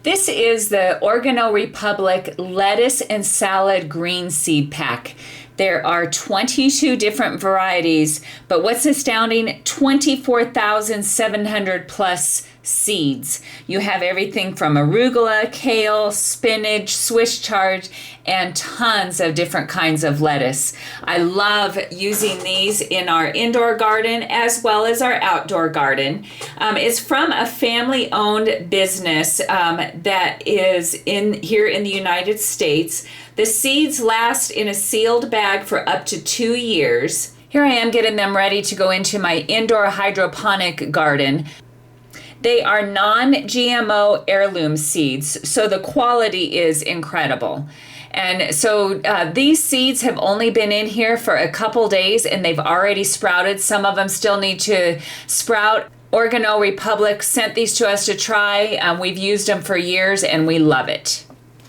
This is the Organo Republic Lettuce and Salad Green Seed Pack. There are 22 different varieties, but what's astounding, 24,700 plus seeds. You have everything from arugula, kale, spinach, Swiss chard, and tons of different kinds of lettuce. I love using these in our indoor garden as well as our outdoor garden. It's from a family-owned business that is here in the United States. The seeds last in a sealed bag for up to 2 years. Here I am getting them ready to go into my indoor hydroponic garden. They are non-GMO heirloom seeds, so the quality is incredible. And so these seeds have only been in here for a couple days and they've already sprouted. Some of them still need to sprout. Organo Republic sent these to us to try. We've used them for years and we love it.